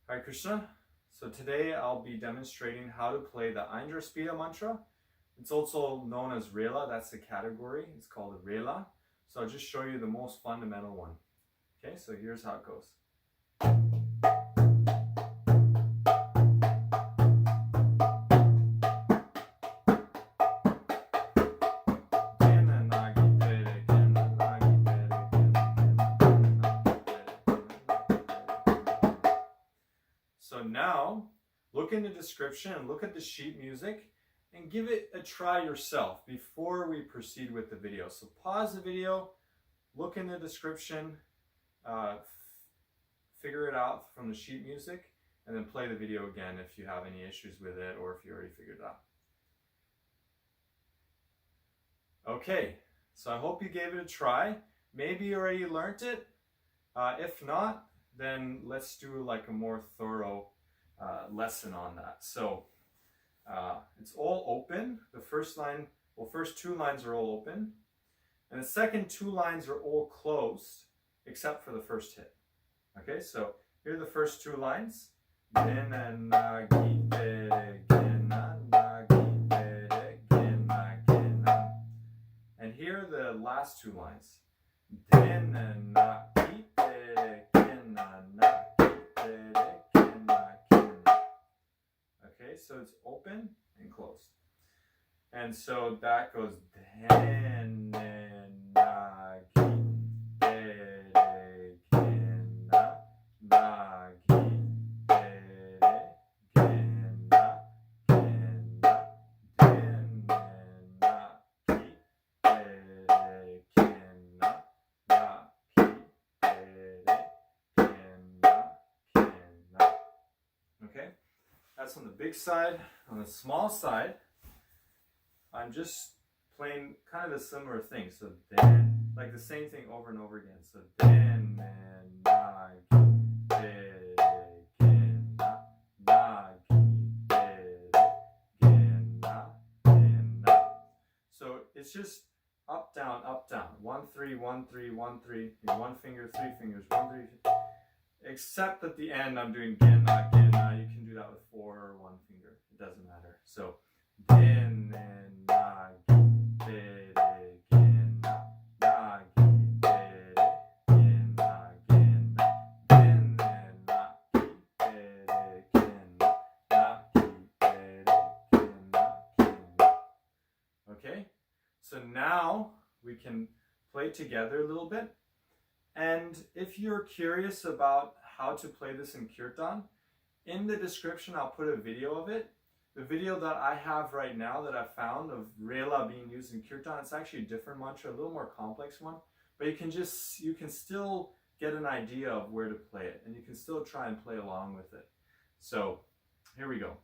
Hare Krishna. So today I'll be demonstrating how to play the Aindra Speed mantra. It's also known as Rela, that's the category. It's called Rela. So I'll just show you the most fundamental one. Okay, so here's how it goes. So now, look in the description and look at the sheet music and give it a try yourself before we proceed with the video. So pause the video, look in the description, figure it out from the sheet music, and then play the video again if you have any issues with it or if you already figured it out. Okay, so I hope you gave it a try. Maybe you already learned it. If not, then let's do like a more thorough lesson on that. So it's all open. The first line, well, first two lines are all open, and the second two lines are all closed except for the first hit. Okay, so here are the first two lines. And here are the last two lines. Okay, so it's open and closed. And so that goes okay, that's on the big side. On the small side, I'm just playing kind of a similar thing. So then, like the same thing over and over again. So then, so it's just up, down, 1, 3, 1, 3, 1, 3, one finger, three fingers, 1, 3, except at the end I'm doing genna, genna. You can do that with 4 or 1 finger. It doesn't matter. So okay, so now we can play together a little bit. And if you're curious about how to play this in Kirtan, in the description I'll put a video of it. The video that I have right now that I found of Rela being used in Kirtan, it's actually a different mantra, a little more complex one. But you can still get an idea of where to play it, and you can still try and play along with it. So here we go.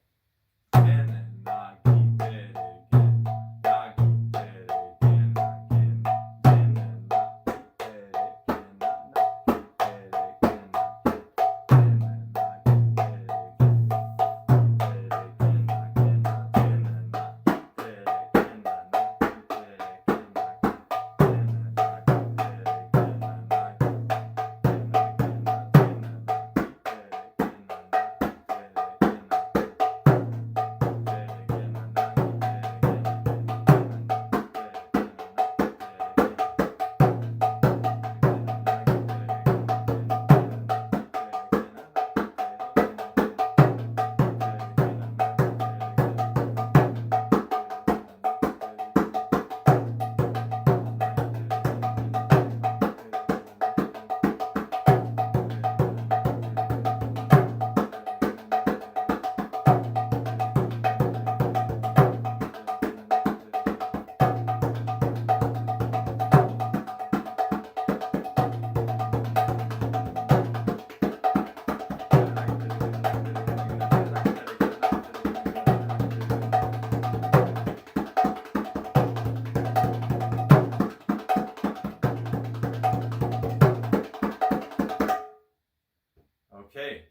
Okay,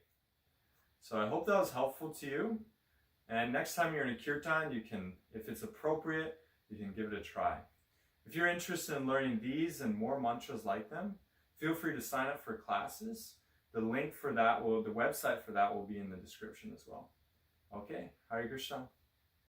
so I hope that was helpful to you. And next time you're in a kirtan, you can, if it's appropriate, you can give it a try. If you're interested in learning these and more mantras like them, feel free to sign up for classes. The link for that the website for that will be in the description as well. Okay, Hare Krishna.